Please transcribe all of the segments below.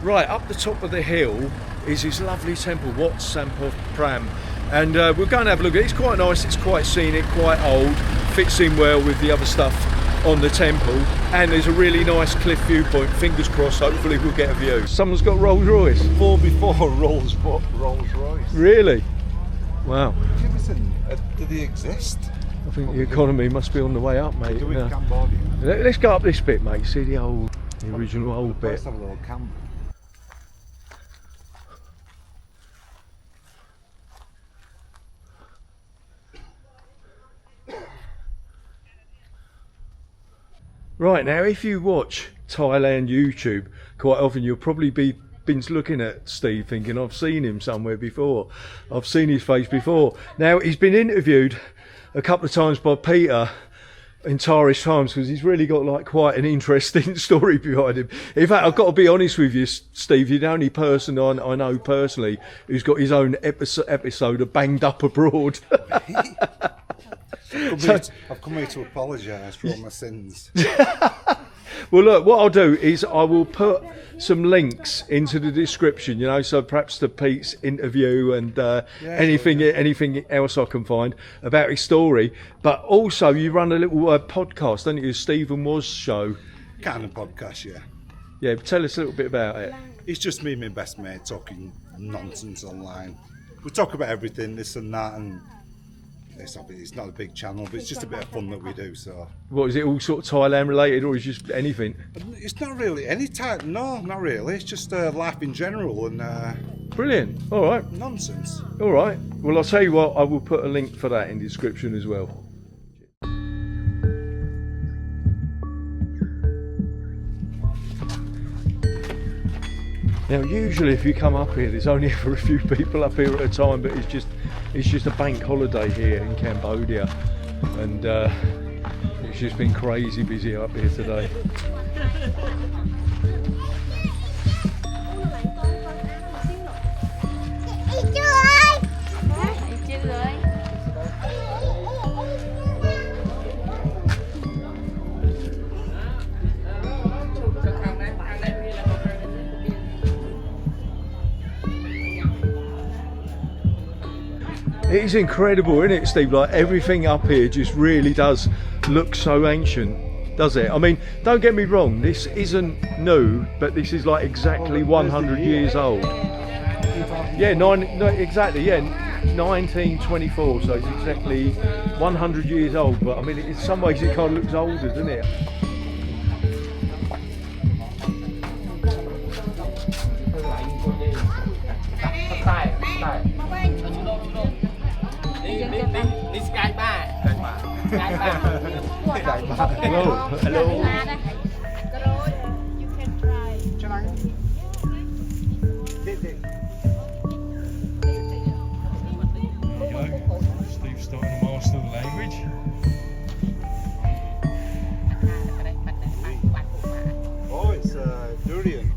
Right, up the top of the hill is this lovely temple, Wat Sampov Pram. And we're going to have a look at it. It's quite nice, it's quite scenic, quite old, fits in well with the other stuff on the temple. And there's a really nice cliff viewpoint. Fingers crossed, hopefully we'll get a view. Someone's got Rolls Royce. Before Rolls Royce. Really? Wow. Do they exist? I think the economy must be on the way up, mate. Do in Cambodia? Let's go up this bit, mate. See the original old bit. Let's have a little camp. Right, now if you watch Thailand YouTube, quite often you'll probably been looking at Steve thinking, I've seen him somewhere before. I've seen his face before. Now, he's been interviewed a couple of times by Peter in Tarish Times because he's really got like quite an interesting story behind him. In fact, I've got to be honest with you, Steve, you're the only person I know personally who's got his own episode of Banged Up Abroad. I've come here to apologise for all my sins. Well, look, what I'll do is I will put some links into the description, you know, so perhaps to Pete's interview and anything else I can find about his story. But also, you run a little podcast, don't you? Stephen Was show. Kind of podcast, yeah. Yeah, tell us a little bit about it. It's just me and my best mate talking nonsense online. We talk about everything, this and that, and it's not a big channel, but it's just a bit of fun that we do. So, what is it? All sort of Thailand related, or is it just anything? It's not really any type. No, not really. It's just life in general and brilliant. All right. Nonsense. All right. Well, I'll tell you what. I will put a link for that in the description as well. Now, usually if you come up here, there's only ever a few people up here at a time, but it's just a bank holiday here in Cambodia, and it's just been crazy busy up here today. It is incredible, isn't it, Steve? Like, everything up here just really does look so ancient, does it? I mean, don't get me wrong, this isn't new, but this is like exactly 100 years old. Yeah, exactly, yeah, 1924, so it's exactly 100 years old, but I mean, in some ways it kind of looks older, doesn't it? Hello. Hello. You can try. There you go. Steve's starting to master the language. Oh, it's durian.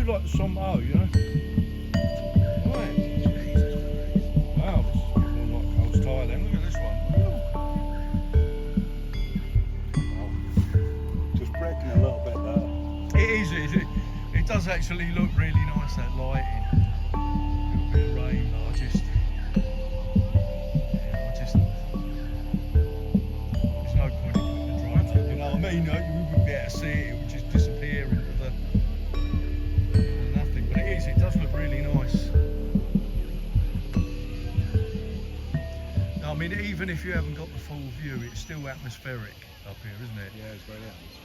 Like the Sombo, you know. Right. Wow, this is more like coast Thailand. Look at this one. Wow. Just breaking a little bit there. It is. It does actually look really nice, that lighting. A little bit of rain, but there's no point in putting the drive through, you know what I mean? You wouldn't be able to see it, it would just disappear into the nothing. But it does look really nice. I mean, even if you haven't got the full view, it's still atmospheric up here, isn't it? Yeah, it's very atmospheric.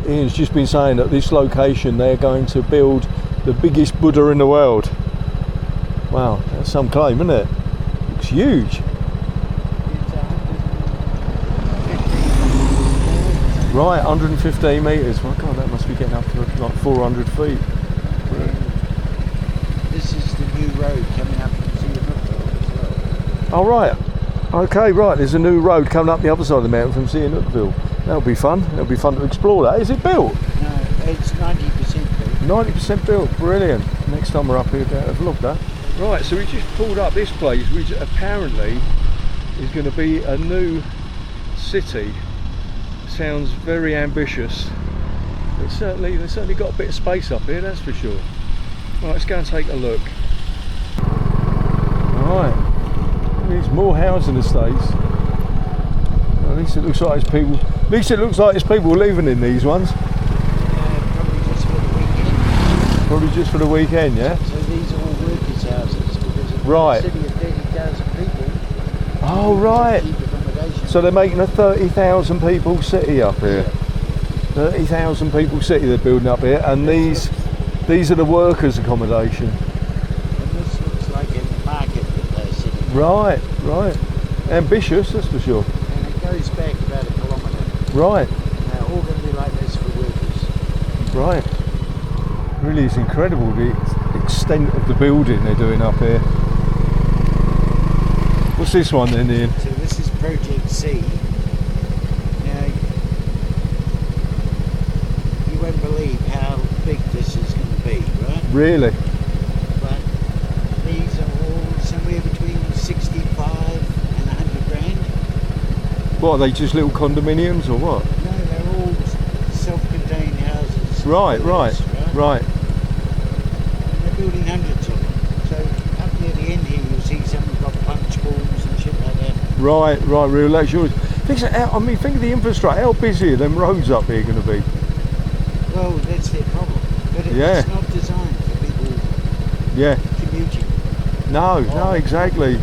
Ian's just been saying at this location they're going to build the biggest Buddha in the world. Wow, that's some claim, isn't it? Looks huge. Right, 115 metres. My God, that must be getting up to like 400 feet. This is the new road coming up from Scenic as well. Oh, right. Okay, right. There's a new road coming up the other side of the mountain from Scenic. That'll be fun. It'll be fun to explore that. Is it built? No, it's 90% built. 90% built. Brilliant. Next time we're up here, we'll have a look at that. Right, so we just pulled up this place, which apparently is going to be a new city. Sounds very ambitious. They've certainly got a bit of space up here, that's for sure. Right, let's go and take a look. Right, there's more housing estates. At least it looks like there's people. At least it looks like there's people living in these ones. Probably just for the weekend. Probably just for the weekend, yeah. So these are all workers' houses because of right. a city of 30,000 people. Oh right. So they're making a 30,000 people city up here. 30,000 people city they're building up here, and these are the workers' accommodation. And this looks like a market that they're sitting. Right, right. Ambitious, that's for sure. And it goes back about a kilometre. Right. And they're all going to be like this for workers. Right. Really is incredible the extent of the building they're doing up here. What's this one then, Ian? So this is Project C. Now, you won't believe how big this is going to be, right? Really? But these are all somewhere between 65 and 100 grand. What, are they just little condominiums or what? No, they're all self-contained houses. Right, villas, right. And they're building hundreds of them. So up near the end here you'll see some have got punch balls and shit like that. Right, real luxurious. Think of the infrastructure. How busy are them roads up here going to be? Well, that's their problem. But it's not designed for people commuting. No, exactly.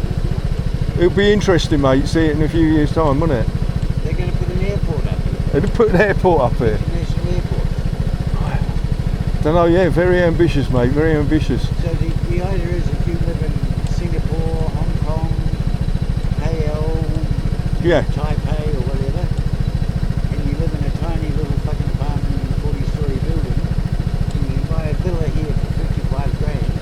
It'll be interesting, mate, see it in a few years' time, won't it? They're going to put an airport up here. They'll put an airport up here. International airport. Don't know, yeah, very ambitious, mate, very ambitious. So the idea is if you live in Singapore, Hong Kong, KL, Taipei or whatever, and you live in a tiny little fucking apartment in a 40-story building, and you can buy a villa here for 55 grand,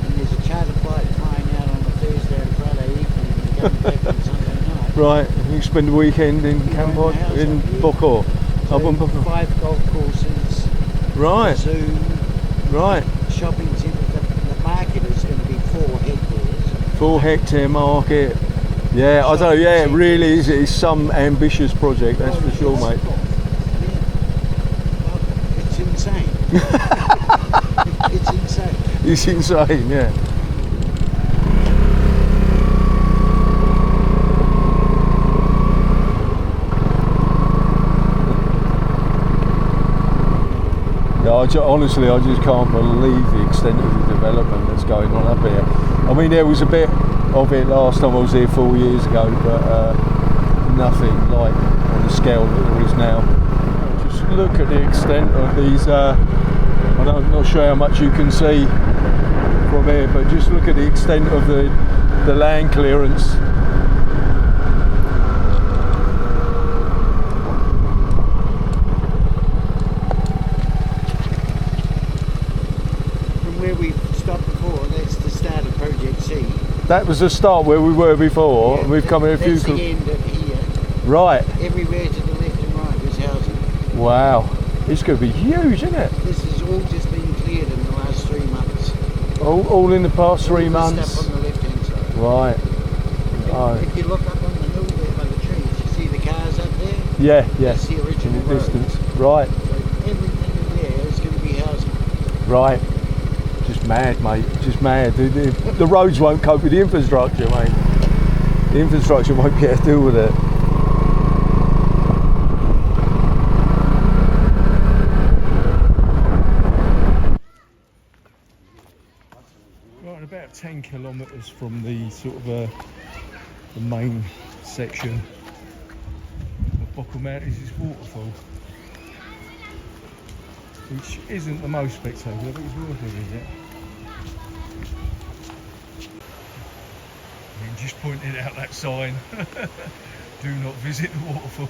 and there's a charter flight flying out on a Thursday and Friday evening and coming back on Sunday night. Right, you spend the weekend in Kampot, in Bokor. So 5 golf courses, right, zoo, right. shopping centre. The market is going to be 4 hectares. 4 hectare market. Yeah, I don't know, yeah, it really is. It's some ambitious project, that's for sure, mate. Yeah. Well, it's insane. It's insane. It's insane, yeah. Yeah, honestly, I just can't believe the extent of the development that's going on up here. I mean, there was a bit of it last time I was here 4 years ago, but nothing like on the scale that there is now. Just look at the extent of these, I'm not sure how much you can see from here, but just look at the extent of the land clearance. Where we stopped before, that's the start of Project C. That was the start where we were before, and we've come here a few... That's the end of here. Right. Everywhere to the left and right is housing. Wow. It's going to be huge, isn't it? This has all just been cleared in the last 3 months. All in the past 3 All the months? stuff on the left-hand side. Right. And if you look up on the hill there by the trees, you see the cars up there? Yeah. That's the original In the road. distance. Right. So everything in there is going to be housing. Right. Just mad, mate. Just mad. The roads won't cope with the infrastructure, mate. The infrastructure won't be able to deal with it. Right, about 10 kilometres from the sort of the main section of Bokor Mountain is this waterfall. which isn't the most spectacular, but it's worth a visit. And just pointed out that sign, do not visit the waterfall.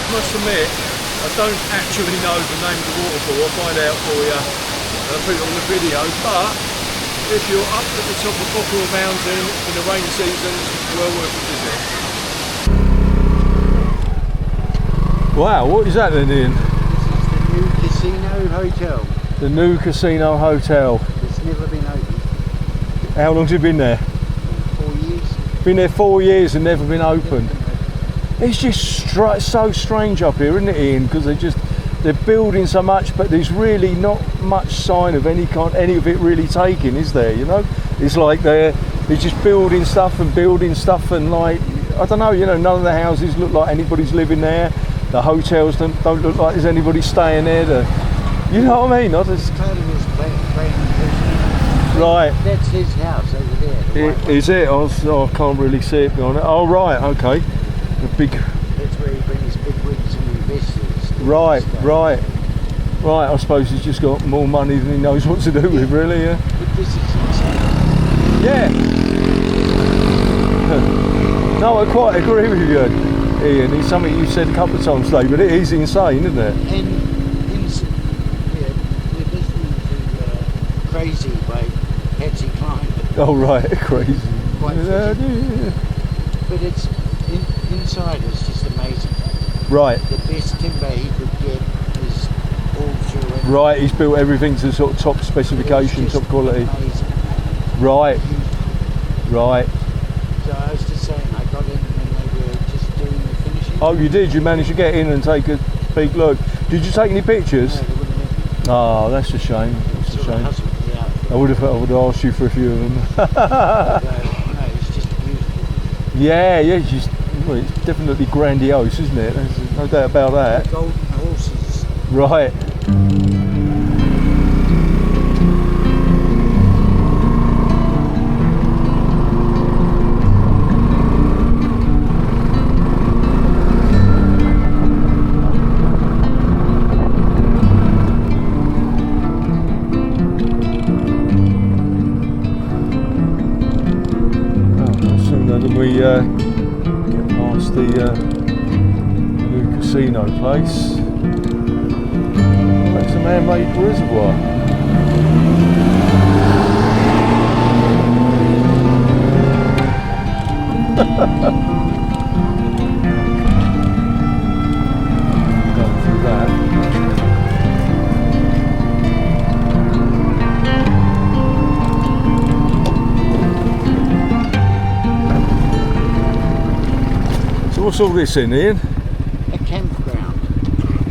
I must admit, I don't actually know the name of the waterfall. I'll find out for you and I'll put it on the video, but if you're up at the top of Bokor Mountain in the rain season, it's well worth a visit. Wow, what is that then, Ian? This is the new casino hotel. The new casino hotel. It's never been opened. How long's it been there? 4 years. Been there 4 years and never been opened. It's just so strange up here, isn't it, Ian? Because they're building so much, but there's really not much sign of any of it really taking, is there? You know, it's like they're just building stuff and like, I don't know. You know, none of the houses look like anybody's living there. The hotels don't look like there's anybody staying there. You know what I mean? Right. That's his house over there. Is it? I can't really see it on it. Oh right, okay. The big. That's where he brings big wigs and investors. Right. I suppose he's just got more money than he knows what to do with, really. Yeah. But this is insane. Yeah. No, I quite agree with you, Ian. It's something you've said a couple of times today, but it is insane, isn't it? And we're listening to Crazy by Patsy Cline. Oh right, crazy. Quite yeah. But it's inside is just amazing. Right. The best timber he could get is all through it. Right, he's built everything to sort of top specification, top quality. Amazing. Right. So I was just saying, I got in when they were just doing the finishing. Oh, you did? You managed to get in and take a big look. Did you take any pictures? No, they wouldn't let me. Oh, that's a shame. That's a shame. I would have asked you for a few of them. No, it's just beautiful. Yeah, it's definitely grandiose, isn't it? There's no doubt about that. Golden horses. Right. We get past the new casino place. That's a man-made reservoir. Going through that. What's all this in, Ian? A campground.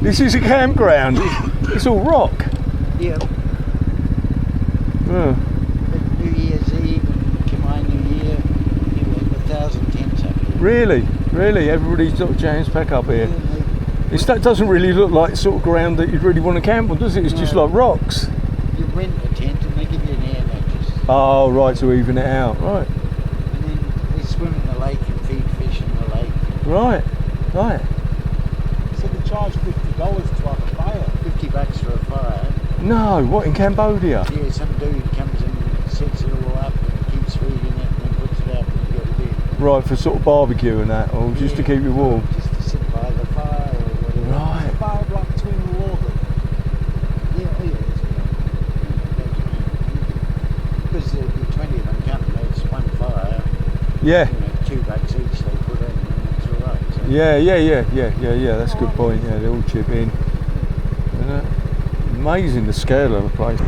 This is a campground. It's all rock. Yeah. Oh. New Year's Eve and Khmer New Year, you have 1,000 tents up here. Really? Everybody sort of jams back up here. Yeah, That doesn't really look like sort of ground that you'd really want to camp on, does it? It's just like rocks. you rent a tent and they give you an air mattress. Oh, right, to even it out. Right. And then they swim in the lake and feed fish in the lake. Right. So they charge $50 to have a fire. $50 for a fire. No, what, in Cambodia? Yeah, some dude comes and sets it all up and keeps feeding it and then puts it out and you go to bed. Right, for sort of barbecue and that, or just to keep you warm? Just to sit by the fire or whatever. Right. Fire block between the water. Yeah. Because there'd be 20 of them coming, it's one fire. Yeah. $2 each they put in and it's alright. So Yeah. That's a good point. Yeah, they all chip in. Amazing the scale of the place.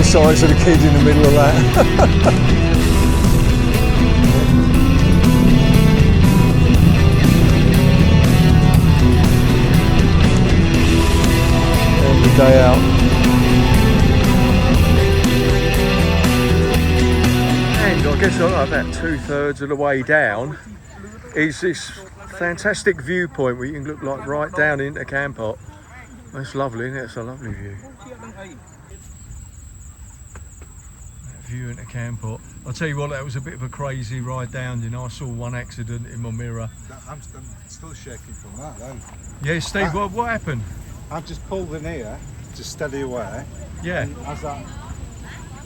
Size of the kid in the middle of that. End the day out. And I guess about 2/3 of the way down is this fantastic viewpoint where you can look like right down into Kampot. That's lovely, isn't it? It's a lovely view. View into Kampot. I'll tell you what, that was a bit of a crazy ride down. You know, I saw one accident in my mirror. I'm still shaking from that then. Yeah, Steve, what happened? I've just pulled in here to steady away. Yeah. And as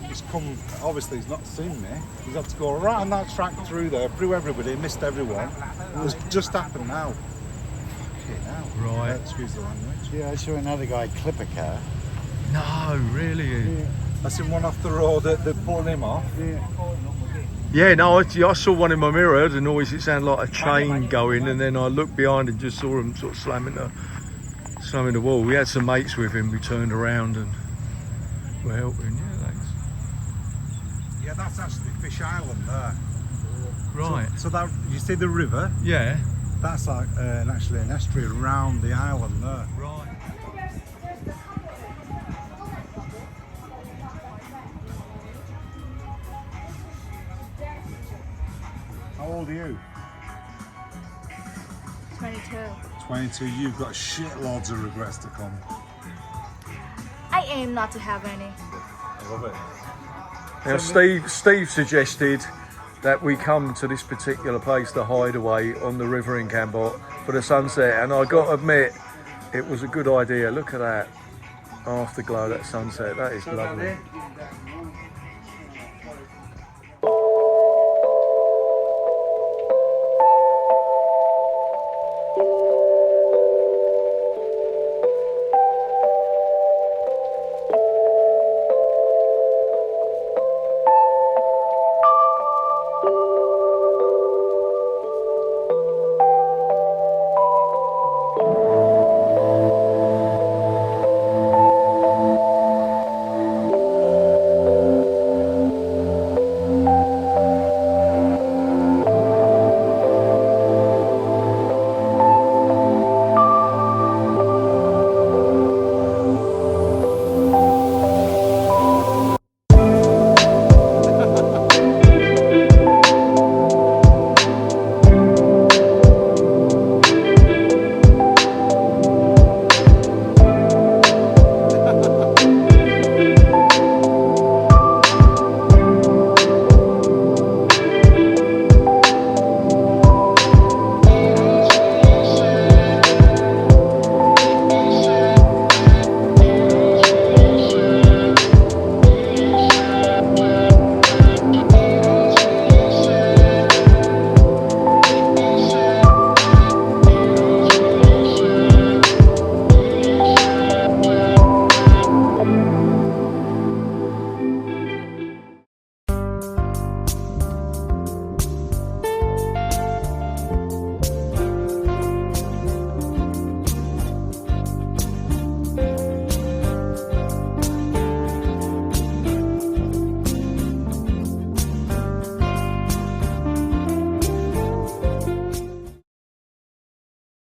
he's come, obviously he's not seen me. He's had to go right on that track through there, through everybody, missed everyone. It's just happened now. Fucking hell. Right. Excuse the language. Yeah, I saw another guy clip a car. No, really? Yeah. I seen one off the road that they're pulling him off. Yeah, no, I saw one in my mirror, I heard a noise, it sounded like a chain going, and then I looked behind and just saw him sort of slamming the wall. We had some mates with him, we turned around and were helping, yeah, thanks. Yeah, that's actually Fish Island there. Right. So that, you see the river? Yeah. That's like actually an estuary around the island there. Right. How old are you? 22. 22. You've got shitloads of regrets to come. I aim not to have any. I love it. Now, Steve suggested that we come to this particular place, the Hideaway on the river in Kampot, for the sunset, and I got to admit, it was a good idea. Look at that afterglow, that sunset, that is lovely.